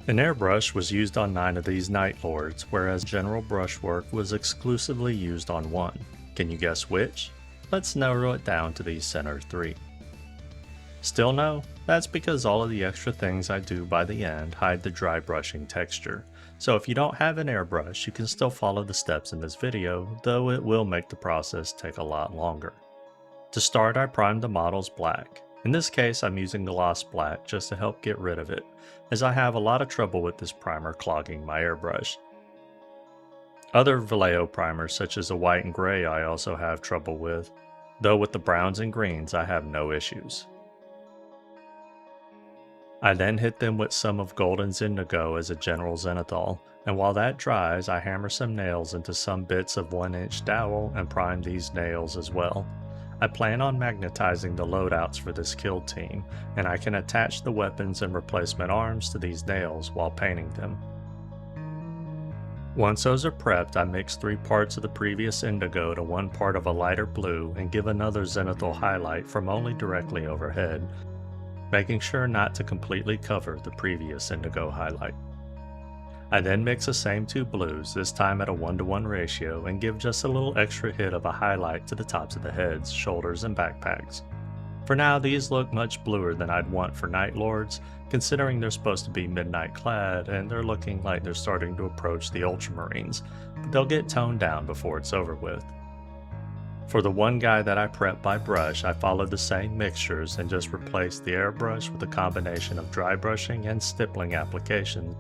An airbrush was used on 9 of these Nightlords, whereas general brushwork was exclusively used on 1. Can you guess which? Let's narrow it down to these center 3. Still no? That's because all of the extra things I do by the end hide the dry brushing texture. So if you don't have an airbrush, you can still follow the steps in this video, though it will make the process take a lot longer. To start, I primed the models black. In this case, I'm using gloss black just to help get rid of it, as I have a lot of trouble with this primer clogging my airbrush. Other Vallejo primers such as the white and gray I also have trouble with, though with the browns and greens I have no issues. I then hit them with some of Golden's Indigo as a general zenithal, and while that dries I hammer some nails into some bits of 1-inch dowel and prime these nails as well. I plan on magnetizing the loadouts for this kill team, and I can attach the weapons and replacement arms to these nails while painting them. Once those are prepped, I mix 3 parts of the previous indigo to 1 part of a lighter blue and give another zenithal highlight from only directly overhead, making sure not to completely cover the previous indigo highlight. I then mix the same 2 blues, this time at a 1:1 ratio, and give just a little extra hit of a highlight to the tops of the heads, shoulders, and backpacks. For now, these look much bluer than I'd want for Nightlords, considering they're supposed to be midnight clad and they're looking like they're starting to approach the Ultramarines, but they'll get toned down before it's over with. For the one guy that I prepped by brush, I followed the same mixtures and just replaced the airbrush with a combination of dry brushing and stippling applications.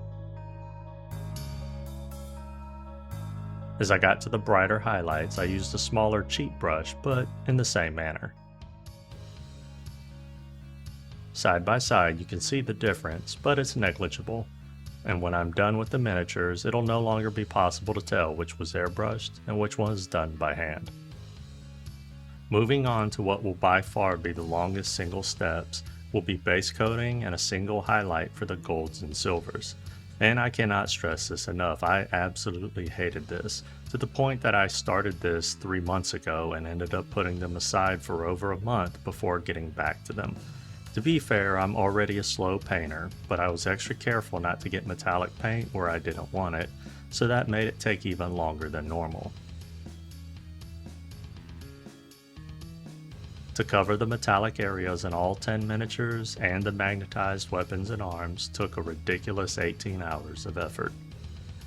As I got to the brighter highlights, I used a smaller cheap brush, but in the same manner. Side by side, you can see the difference, but it's negligible. And when I'm done with the miniatures, it'll no longer be possible to tell which was airbrushed and which one was done by hand. Moving on to what will by far be the longest single steps will be base coating and a single highlight for the golds and silvers. And I cannot stress this enough, I absolutely hated this, to the point that I started this 3 months ago and ended up putting them aside for over a month before getting back to them. To be fair, I'm already a slow painter, but I was extra careful not to get metallic paint where I didn't want it, so that made it take even longer than normal. To cover the metallic areas in all 10 miniatures and the magnetized weapons and arms took a ridiculous 18 hours of effort.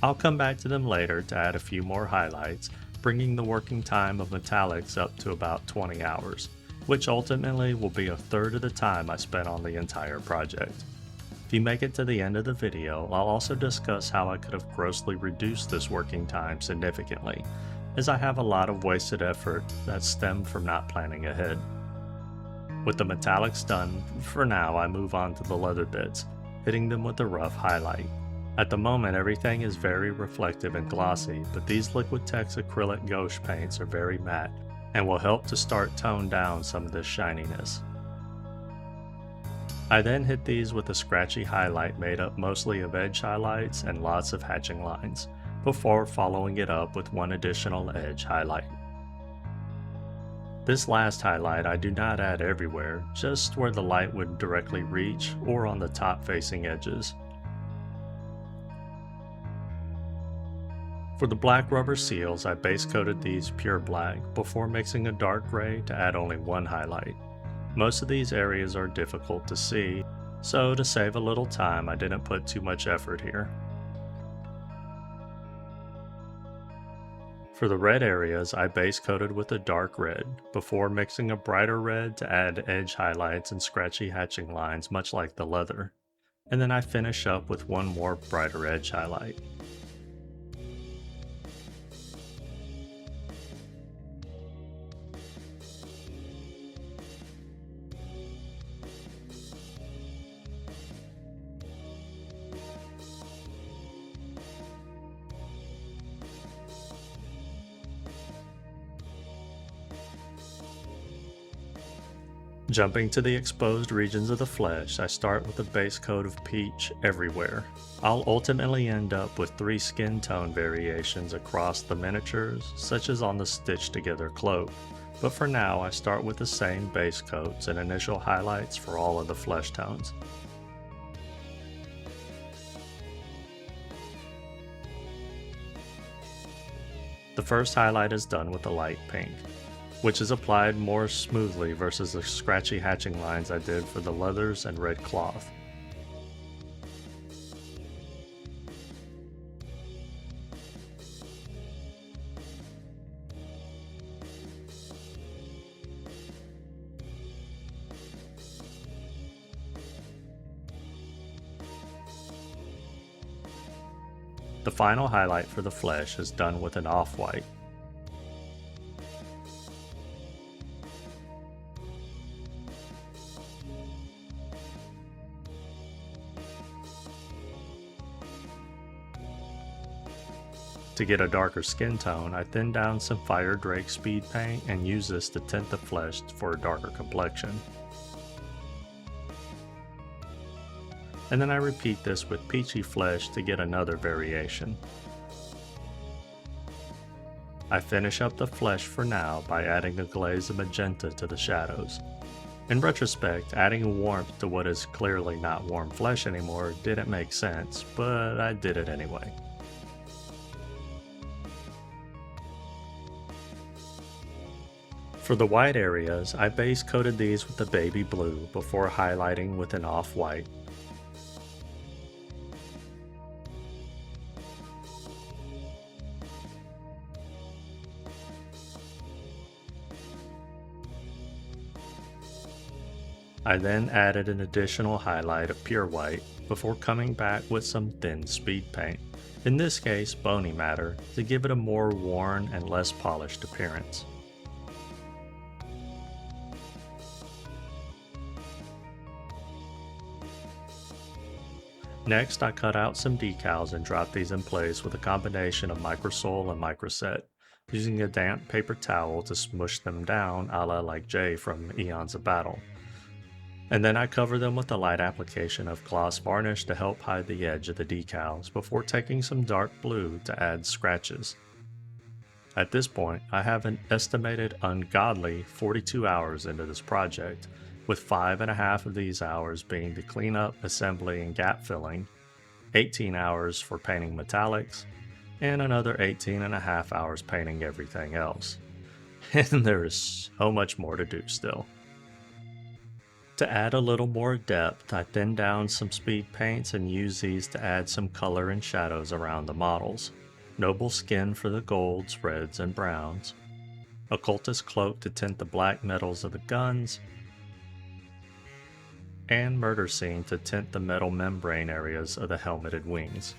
I'll come back to them later to add a few more highlights, bringing the working time of metallics up to about 20 hours, which ultimately will be a third of the time I spent on the entire project. If you make it to the end of the video, I'll also discuss how I could have grossly reduced this working time significantly, as I have a lot of wasted effort that stem from not planning ahead. With the metallics done, for now I move on to the leather bits, hitting them with a rough highlight. At the moment everything is very reflective and glossy, but these Liquitex acrylic gouache paints are very matte and will help to start tone down some of this shininess. I then hit these with a scratchy highlight made up mostly of edge highlights and lots of hatching lines, before following it up with one additional edge highlight. This last highlight I do not add everywhere, just where the light would directly reach or on the top facing edges. For the black rubber seals, I base coated these pure black before mixing a dark gray to add only one highlight. Most of these areas are difficult to see, so to save a little time I didn't put too much effort here. For the red areas, I base coated with a dark red, before mixing a brighter red to add edge highlights and scratchy hatching lines much like the leather. And then I finish up with one more brighter edge highlight. Jumping to the exposed regions of the flesh, I start with a base coat of peach everywhere. I'll ultimately end up with 3 skin tone variations across the miniatures, such as on the stitched together cloak, but for now I start with the same base coats and initial highlights for all of the flesh tones. The first highlight is done with a light pink, which is applied more smoothly versus the scratchy hatching lines I did for the leathers and red cloth. The final highlight for the flesh is done with an off-white. To get a darker skin tone, I thin down some Fire Drake Speedpaint and use this to tint the flesh for a darker complexion. And then I repeat this with Peachy Flesh to get another variation. I finish up the flesh for now by adding a glaze of magenta to the shadows. In retrospect, adding warmth to what is clearly not warm flesh anymore didn't make sense, but I did it anyway. For the white areas, I base coated these with a baby blue before highlighting with an off-white. I then added an additional highlight of pure white before coming back with some thin speed paint, in this case bony matter, to give it a more worn and less polished appearance. Next, I cut out some decals and dropped these in place with a combination of Microsol and Microset, using a damp paper towel to smush them down a la like Jay from Eons of Battle. And then I cover them with a light application of gloss varnish to help hide the edge of the decals before taking some dark blue to add scratches. At this point, I have an estimated ungodly 42 hours into this project, with 5.5 of these hours being the cleanup, assembly, and gap filling, 18 hours for painting metallics, and another 18.5 hours painting everything else. And there is so much more to do still. To add a little more depth, I thin down some speed paints and use these to add some color and shadows around the models. Noble Skin for the golds, reds, and browns. Occultist Cloak to tint the black metals of the guns. And Murder Scene to tint the metal membrane areas of the helmeted wings.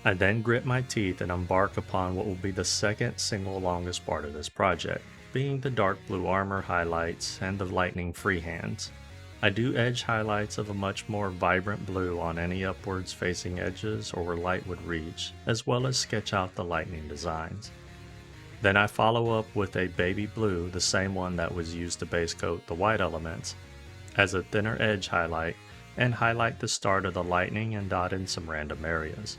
I then grit my teeth and embark upon what will be the second single longest part of this project, being the dark blue armor highlights and the lightning freehands. I do edge highlights of a much more vibrant blue on any upwards facing edges or where light would reach, as well as sketch out the lightning designs. Then I follow up with a baby blue, the same one that was used to base coat the white elements, as a thinner edge highlight, and highlight the start of the lightning and dot in some random areas.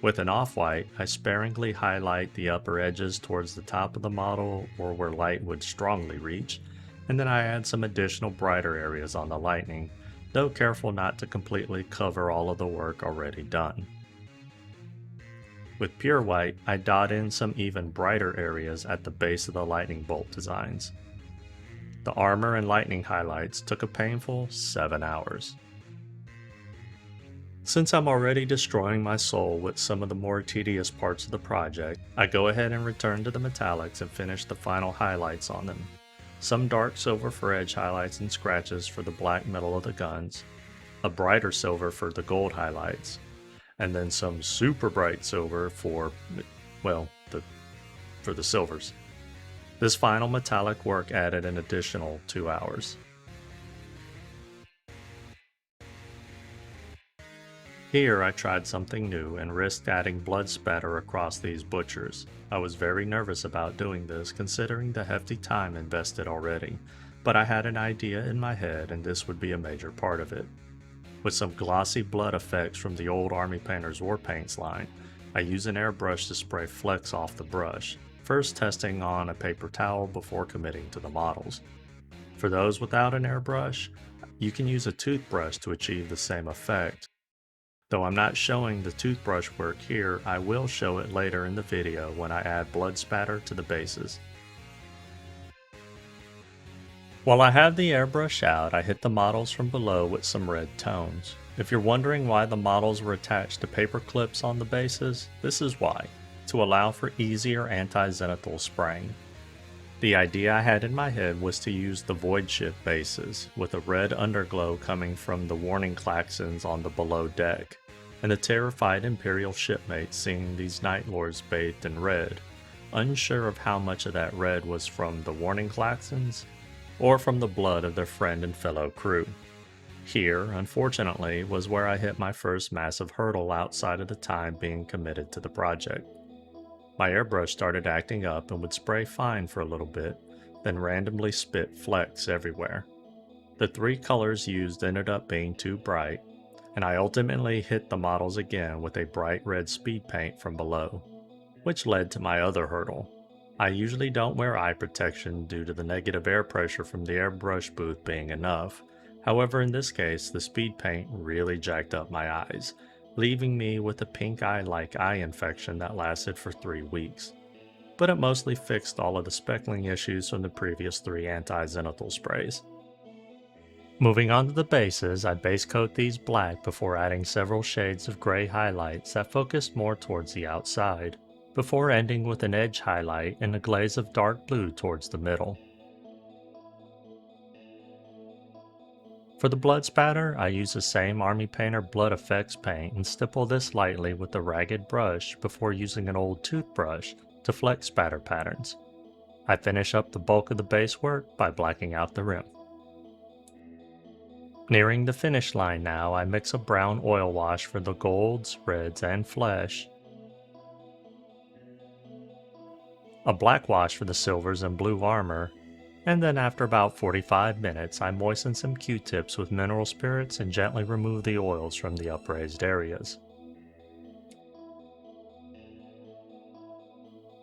With an off-white, I sparingly highlight the upper edges towards the top of the model or where light would strongly reach, and then I add some additional brighter areas on the lightning, though careful not to completely cover all of the work already done. With pure white, I dot in some even brighter areas at the base of the lightning bolt designs. The armor and lightning highlights took a painful 7 hours. Since I'm already destroying my soul with some of the more tedious parts of the project, I go ahead and return to the metallics and finish the final highlights on them. Some dark silver for edge highlights and scratches for the black metal of the guns, a brighter silver for the gold highlights, and then some super bright silver for, well, for the silvers. This final metallic work added an additional 2 hours. Here I tried something new and risked adding Bloodspatter across these butchers. I was very nervous about doing this considering the hefty time invested already, but I had an idea in my head and this would be a major part of it. With some glossy blood effects from the old Army Painters War Paints line, I use an airbrush to spray flecks off the brush, first testing on a paper towel before committing to the models. For those without an airbrush, you can use a toothbrush to achieve the same effect, Though I'm not showing the toothbrush work here, I will show it later in the video when I add Bloodspatter to the bases. While I have the airbrush out, I hit the models from below with some red tones. If you're wondering why the models were attached to paper clips on the bases, this is why, to allow for easier anti-zenithal spraying. The idea I had in my head was to use the void shift bases, with a red underglow coming from the warning klaxons on the below deck, and the terrified Imperial shipmates seeing these Nightlords bathed in red, unsure of how much of that red was from the warning klaxons, or from the blood of their friend and fellow crew. Here, unfortunately, was where I hit my first massive hurdle outside of the time being committed to the project. My airbrush started acting up and would spray fine for a little bit, then randomly spit flecks everywhere. The 3 colors used ended up being too bright, and I ultimately hit the models again with a bright red speed paint from below, which led to my other hurdle. I usually don't wear eye protection due to the negative air pressure from the airbrush booth being enough. However, in this case, the speed paint really jacked up my eyes, leaving me with a pink eye-like eye infection that lasted for 3 weeks. But it mostly fixed all of the speckling issues from the previous 3 anti-zenithal sprays. Moving on to the bases, I base coat these black before adding several shades of gray highlights that focused more towards the outside, before ending with an edge highlight and a glaze of dark blue towards the middle. For the Bloodspatter, I use the same Army Painter Blood Effects paint and stipple this lightly with a ragged brush before using an old toothbrush to flex spatter patterns. I finish up the bulk of the base work by blacking out the rim. Nearing the finish line now, I mix a brown oil wash for the golds, reds, and flesh, a black wash for the silvers and blue armor, and then after about 45 minutes I moisten some Q-tips with mineral spirits and gently remove the oils from the upraised areas.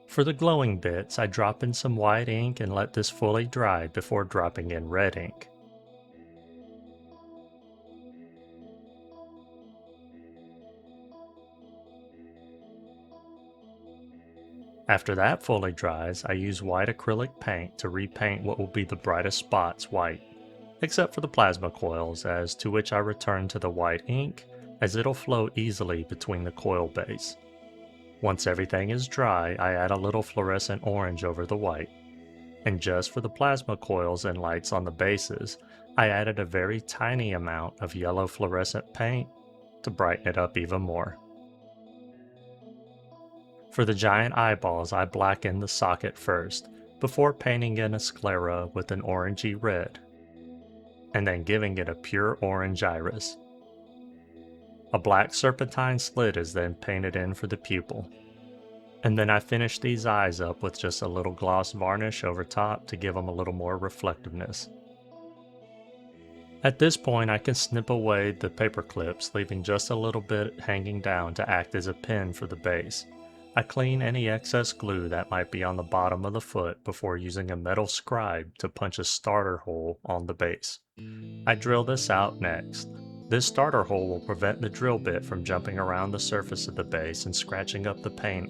For the glowing bits, I drop in some white ink and let this fully dry before dropping in red ink. After that fully dries, I use white acrylic paint to repaint what will be the brightest spots white, except for the plasma coils, as to which I return to the white ink, as it'll flow easily between the coil base. Once everything is dry, I add a little fluorescent orange over the white. And just for the plasma coils and lights on the bases, I added a very tiny amount of yellow fluorescent paint to brighten it up even more. For the giant eyeballs, I blacken the socket first, before painting in a sclera with an orangey red, and then giving it a pure orange iris. A black serpentine slit is then painted in for the pupil. And then I finish these eyes up with just a little gloss varnish over top to give them a little more reflectiveness. At this point I can snip away the paper clips, leaving just a little bit hanging down to act as a pin for the base. I clean any excess glue that might be on the bottom of the foot before using a metal scribe to punch a starter hole on the base. I drill this out next. This starter hole will prevent the drill bit from jumping around the surface of the base and scratching up the paint.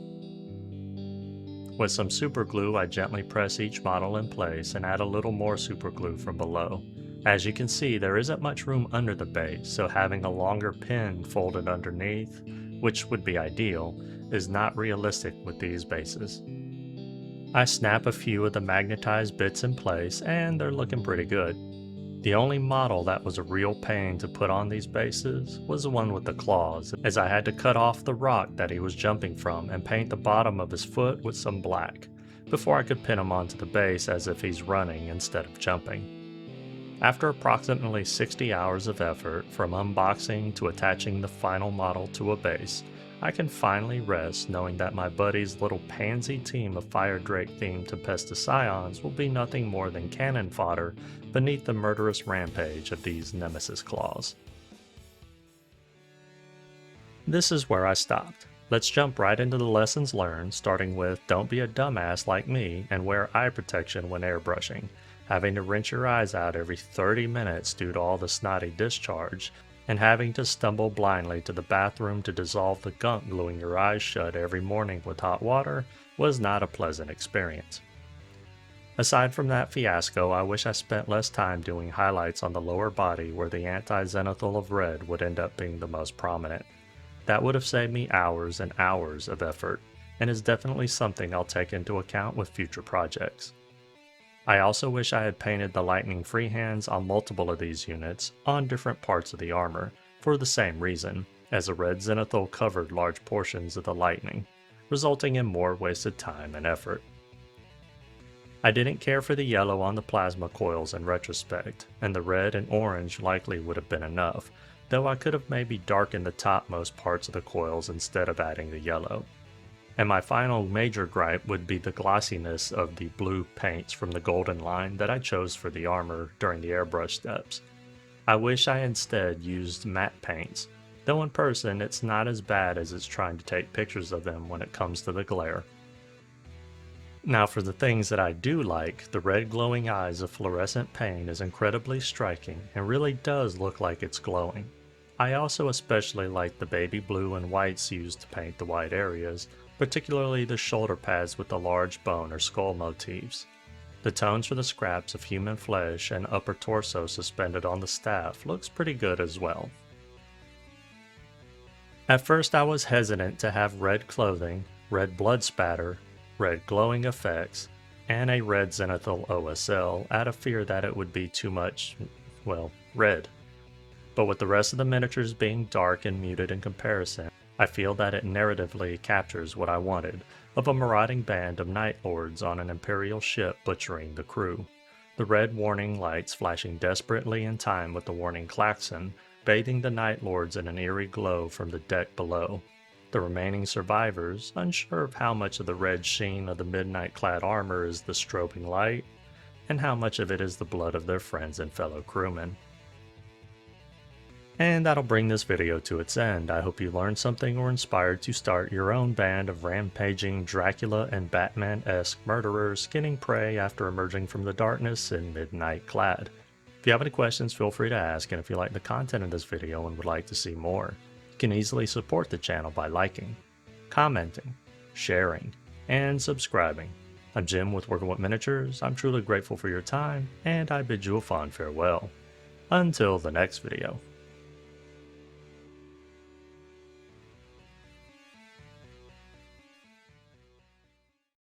With some super glue, I gently press each model in place and add a little more super glue from below. As you can see, there isn't much room under the base, so having a longer pin folded underneath, which would be ideal, is not realistic with these bases. I snap a few of the magnetized bits in place and they're looking pretty good. The only model that was a real pain to put on these bases was the one with the claws, as I had to cut off the rock that he was jumping from and paint the bottom of his foot with some black, before I could pin him onto the base as if he's running instead of jumping. After approximately 60 hours of effort, from unboxing to attaching the final model to a base, I can finally rest knowing that my buddy's little pansy team of Fire Drake themed Tempestus will be nothing more than cannon fodder beneath the murderous rampage of these Nemesis claws. This is where I stopped. Let's jump right into the lessons learned, starting with don't be a dumbass like me and wear eye protection when airbrushing. Having to rinse your eyes out every 30 minutes due to all the snotty discharge, and having to stumble blindly to the bathroom to dissolve the gunk gluing your eyes shut every morning with hot water was not a pleasant experience. Aside from that fiasco, I wish I spent less time doing highlights on the lower body where the anti-zenithal of red would end up being the most prominent. That would have saved me hours and hours of effort, and is definitely something I'll take into account with future projects. I also wish I had painted the lightning freehands on multiple of these units on different parts of the armor, for the same reason, as the red zenithal covered large portions of the lightning, resulting in more wasted time and effort. I didn't care for the yellow on the plasma coils in retrospect, and the red and orange likely would have been enough, though I could have maybe darkened the topmost parts of the coils instead of adding the yellow. And my final major gripe would be the glossiness of the blue paints from the golden line that I chose for the armor during the airbrush steps. I wish I instead used matte paints, though in person it's not as bad as it's trying to take pictures of them when it comes to the glare. Now for the things that I do like, the red glowing eyes of fluorescent paint is incredibly striking and really does look like it's glowing. I also especially like the baby blue and whites used to paint the white areas, particularly the shoulder pads with the large bone or skull motifs. The tones for the scraps of human flesh and upper torso suspended on the staff looks pretty good as well. At first I was hesitant to have red clothing, red blood spatter, red glowing effects, and a red zenithal OSL out of fear that it would be too much, well, red. But with the rest of the miniatures being dark and muted in comparison, I feel that it narratively captures what I wanted, of a marauding band of Nightlords on an Imperial ship butchering the crew. The red warning lights flashing desperately in time with the warning klaxon, bathing the Nightlords in an eerie glow from the deck below. The remaining survivors, unsure of how much of the red sheen of the midnight-clad armor is the strobing light, and how much of it is the blood of their friends and fellow crewmen. And that'll bring this video to its end. I hope you learned something or inspired to start your own band of rampaging Dracula and Batman-esque murderers skinning prey after emerging from the darkness in midnight clad. If you have any questions, feel free to ask, and if you like the content of this video and would like to see more, you can easily support the channel by liking, commenting, sharing, and subscribing. I'm Jim with Working With Miniatures. I'm truly grateful for your time, and I bid you a fond farewell. Until the next video.